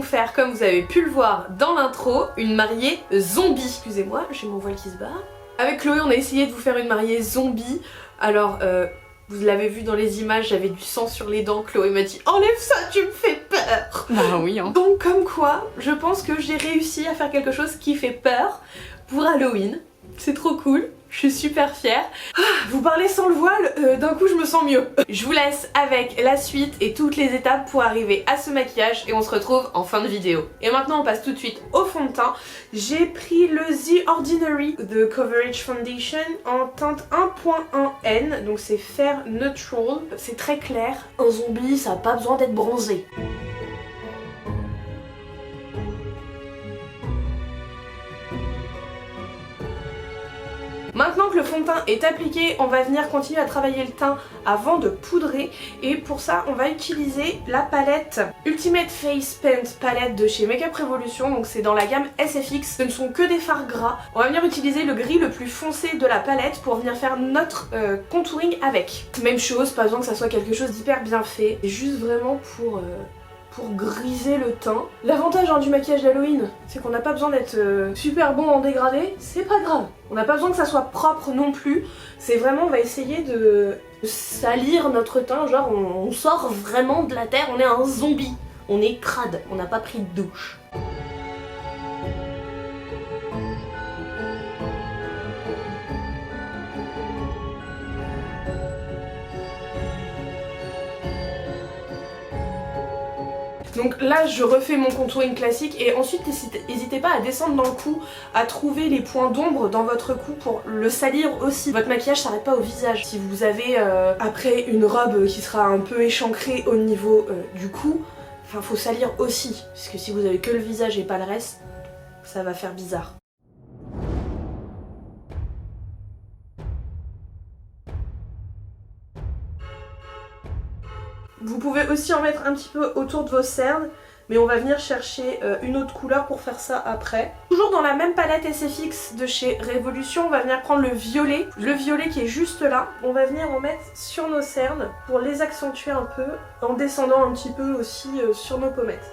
donc faire, comme vous avez pu le voir dans l'intro, une mariée zombie. Excusez-moi, j'ai mon voile qui se barre. Avec Chloé, on a essayé de vous faire une mariée zombie. Alors, vous l'avez vu dans les images, j'avais du sang sur les dents. Chloé m'a dit « Enlève ça, tu me fais peur !» Bah oui hein. Donc comme quoi, je pense que j'ai réussi à faire quelque chose qui fait peur pour Halloween. C'est trop cool. Je suis super fière. Vous parlez sans le voile, d'un coup je me sens mieux. Je vous laisse avec la suite et toutes les étapes pour arriver à ce maquillage et on se retrouve en fin de vidéo. Et maintenant on passe tout de suite au fond de teint. J'ai pris le The Ordinary de Coverage Foundation en teinte 1.1N, donc c'est Fair Neutral. C'est très clair. Un zombie, ça n'a pas besoin d'être bronzé. Maintenant que le fond de teint est appliqué, on va venir continuer à travailler le teint avant de poudrer et pour ça on va utiliser la palette Ultimate Face Paint palette de chez Makeup Revolution, donc c'est dans la gamme SFX, ce ne sont que des fards gras. On va venir utiliser le gris le plus foncé de la palette pour venir faire notre contouring avec. Même chose, pas besoin que ça soit quelque chose d'hyper bien fait, c'est juste vraiment pour griser le teint. L'avantage du maquillage d'Halloween, c'est qu'on n'a pas besoin d'être super bon en dégradé, c'est pas grave. On n'a pas besoin que ça soit propre non plus, c'est vraiment, on va essayer de salir notre teint, genre on sort vraiment de la terre, on est un zombie. On est crade, on n'a pas pris de douche. Donc là je refais mon contouring classique et ensuite n'hésitez pas à descendre dans le cou, à trouver les points d'ombre dans votre cou pour le salir aussi. Votre maquillage s'arrête pas au visage. Si vous avez après une robe qui sera un peu échancrée au niveau du cou, enfin faut salir aussi, parce que si vous avez que le visage et pas le reste, ça va faire bizarre. Vous pouvez aussi en mettre un petit peu autour de vos cernes, mais on va venir chercher une autre couleur pour faire ça après. Toujours dans la même palette SFX de chez Révolution, on va venir prendre le violet qui est juste là. On va venir en mettre sur nos cernes pour les accentuer un peu, en descendant un petit peu aussi sur nos pommettes.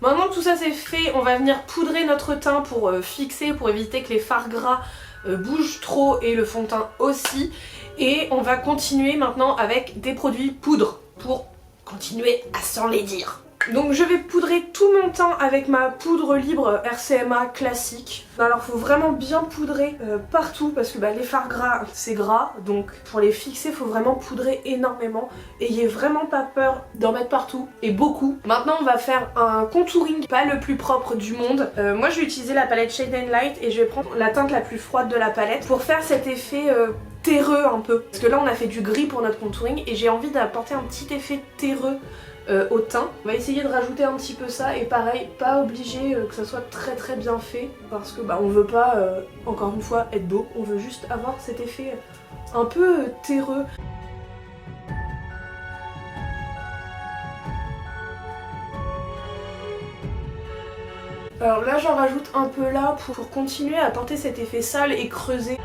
Maintenant que tout ça c'est fait, on va venir poudrer notre teint pour fixer, pour éviter que les fards gras bougent trop et le fond de teint aussi. Et on va continuer maintenant avec des produits poudre pour continuer à s'enlaidir. Donc je vais poudrer tout mon teint avec ma poudre libre RCMA classique. Alors faut vraiment bien poudrer partout parce que les fards gras c'est gras, donc pour les fixer faut vraiment poudrer énormément. Ayez vraiment pas peur d'en mettre partout et beaucoup. Maintenant on va faire un contouring pas le plus propre du monde. Moi je vais utiliser la palette Shade and Light et je vais prendre la teinte la plus froide de la palette pour faire cet effet terreux un peu. Parce que là on a fait du gris pour notre contouring et j'ai envie d'apporter un petit effet terreux au teint. On va essayer de rajouter un petit peu ça et pareil, pas obligé que ça soit très bien fait parce que on veut pas, encore une fois, être beau, on veut juste avoir cet effet un peu terreux. Alors là j'en rajoute un peu là pour continuer à apporter cet effet sale et creusé.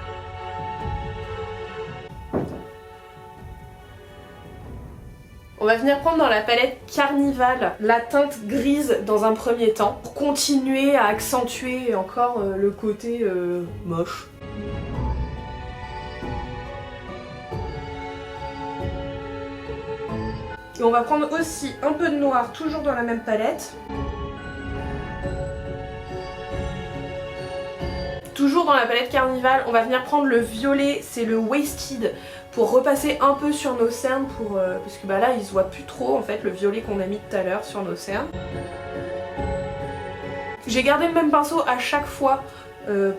On va venir prendre dans la palette Carnival la teinte grise dans un premier temps pour continuer à accentuer encore le côté moche. Et on va prendre aussi un peu de noir, toujours dans la même palette. Toujours dans la palette Carnival, on va venir prendre le violet, c'est le Wasted, pour repasser un peu sur nos cernes, parce que là il se voit plus trop en fait le violet qu'on a mis tout à l'heure sur nos cernes. J'ai gardé le même pinceau à chaque fois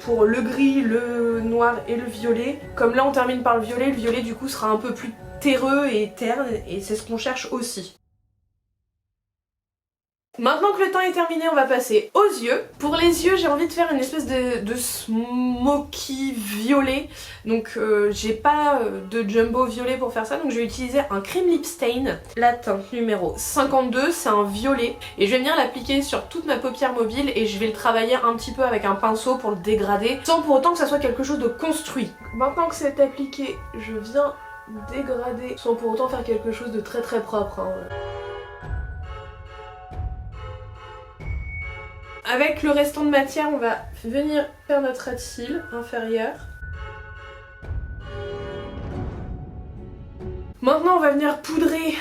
pour le gris, le noir et le violet. Comme là on termine par le violet du coup sera un peu plus terreux et terne et c'est ce qu'on cherche aussi. Maintenant que le teint est terminé, on va passer aux yeux. Pour les yeux, j'ai envie de faire une espèce de smoky violet. Donc j'ai pas de jumbo violet pour faire ça, donc je vais utiliser un cream lip stain. La teinte numéro 52, c'est un violet. Et je vais venir l'appliquer sur toute ma paupière mobile et je vais le travailler un petit peu avec un pinceau pour le dégrader, sans pour autant que ça soit quelque chose de construit. Maintenant que c'est appliqué, je viens dégrader sans pour autant faire quelque chose de très propre. Avec le restant de matière, on va venir faire notre ras de cils inférieur. Maintenant, on va venir poudrer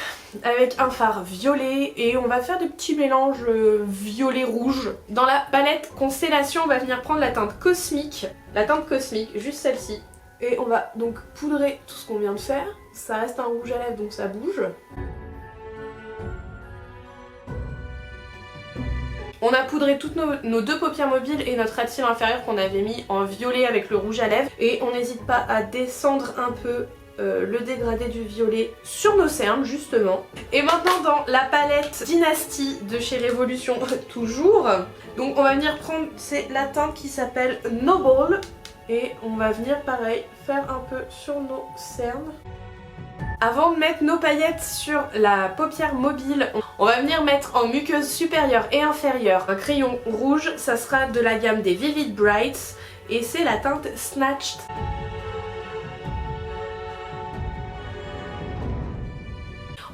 avec un fard violet et on va faire des petits mélanges violet-rouge. Dans la palette Constellation, on va venir prendre la teinte cosmique, juste celle-ci. Et on va donc poudrer tout ce qu'on vient de faire. Ça reste un rouge à lèvres donc ça bouge. On a poudré toutes nos deux paupières mobiles et notre ras de cils inférieur qu'on avait mis en violet avec le rouge à lèvres. Et on n'hésite pas à descendre un peu le dégradé du violet sur nos cernes justement. Et maintenant dans la palette Dynasty de chez Révolution toujours, donc on va venir prendre, c'est la teinte qui s'appelle Noble et on va venir pareil faire un peu sur nos cernes. Avant de mettre nos paillettes sur la paupière mobile, on va venir mettre en muqueuse supérieure et inférieure un crayon rouge, ça sera de la gamme des Vivid Brights et c'est la teinte Snatched.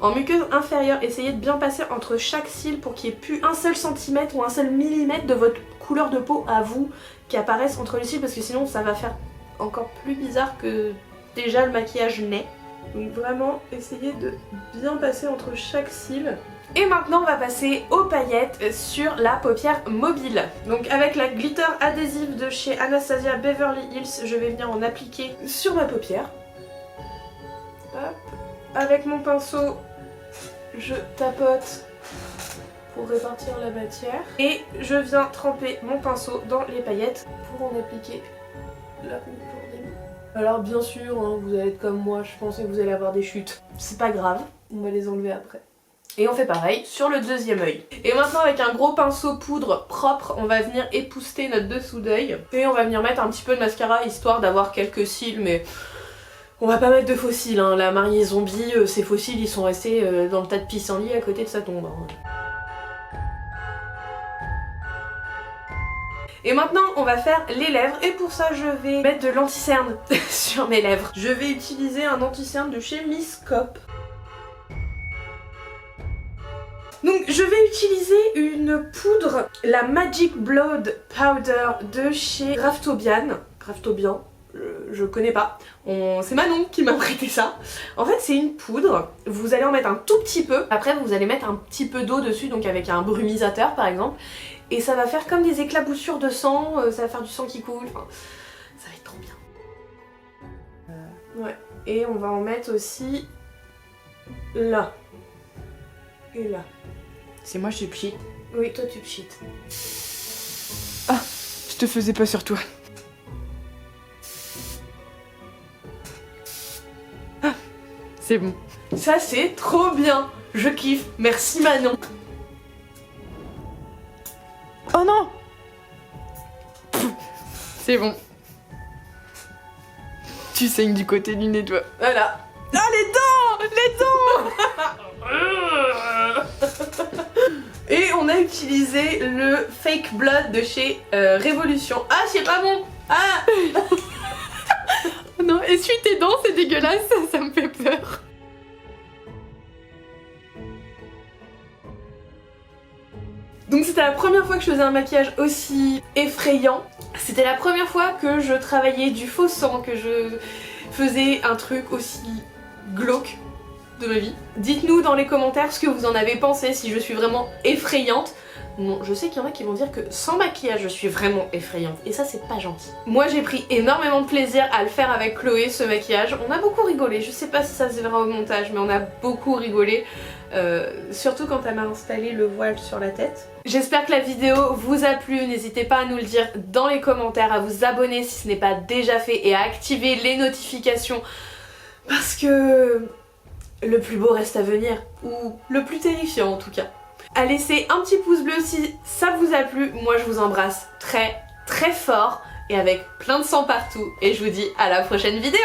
En muqueuse inférieure, essayez de bien passer entre chaque cil pour qu'il n'y ait plus un seul centimètre ou un seul millimètre de votre couleur de peau à vous qui apparaissent entre les cils parce que sinon ça va faire encore plus bizarre que déjà le maquillage n'est. Donc vraiment essayez de bien passer entre chaque cil. Et maintenant on va passer aux paillettes sur la paupière mobile. Donc avec la glitter adhésive de chez Anastasia Beverly Hills, je vais venir en appliquer sur ma paupière. Hop. Avec mon pinceau, je tapote pour répartir la matière. Et je viens tremper mon pinceau dans les paillettes pour en appliquer la contourning. Alors bien sûr, hein, vous allez être comme moi, je pensais que vous allez avoir des chutes. C'est pas grave, on va les enlever après. Et on fait pareil sur le deuxième œil. Et maintenant avec un gros pinceau poudre propre, on va venir épousseter notre dessous d'œil. Et on va venir mettre un petit peu de mascara histoire d'avoir quelques cils, mais on va pas mettre de faux cils, hein. La mariée zombie, ces faux cils ils sont restés dans le tas de pissenlit à côté de sa tombe. Hein. Et maintenant on va faire les lèvres et pour ça je vais mettre de l'anti-cerne sur mes lèvres. Je vais utiliser un anti-cerne de chez Miss Cop. Donc je vais utiliser une poudre, la Magic Blood Powder de chez Graftobian. Je connais pas. C'est Manon qui m'a prêté ça. En fait c'est une poudre, vous allez en mettre un tout petit peu, après vous allez mettre un petit peu d'eau dessus, donc avec un brumisateur par exemple, et ça va faire comme des éclaboussures de sang, ça va faire du sang qui coule, enfin, ça va être trop bien. Ouais, et on va en mettre aussi là, et là. C'est moi, je suis pchit. Oui, toi tu pchit. Ah, je te faisais pas sur toi. Ah, c'est bon. Ça c'est trop bien. Je kiffe. Merci Manon. Oh non. C'est bon. Tu saignes du côté du nez, toi. Voilà. Ah, les dents. Les dents. Et on a utilisé le Fake Blood de chez Révolution. Ah, c'est pas bon. Ah. Non, essuie tes dents, c'est dégueulasse, ça me fait peur. Donc c'était la première fois que je faisais un maquillage aussi effrayant. C'était la première fois que je travaillais du faux sang, que je faisais un truc aussi glauque de ma vie. Dites-nous dans les commentaires ce que vous en avez pensé, si je suis vraiment effrayante. Non, je sais qu'il y en a qui vont dire que sans maquillage je suis vraiment effrayante et ça c'est pas gentil. Moi j'ai pris énormément de plaisir à le faire avec Chloé ce maquillage, on a beaucoup rigolé, je sais pas si ça se verra au montage mais on a beaucoup rigolé, surtout quand elle m'a installé le voile sur la tête. J'espère que la vidéo vous a plu, n'hésitez pas à nous le dire dans les commentaires, à vous abonner si ce n'est pas déjà fait et à activer les notifications parce que le plus beau reste à venir, ou le plus terrifiant en tout cas. À laisser un petit pouce bleu si ça vous a plu, moi je vous embrasse très très fort et avec plein de sang partout et je vous dis à la prochaine vidéo.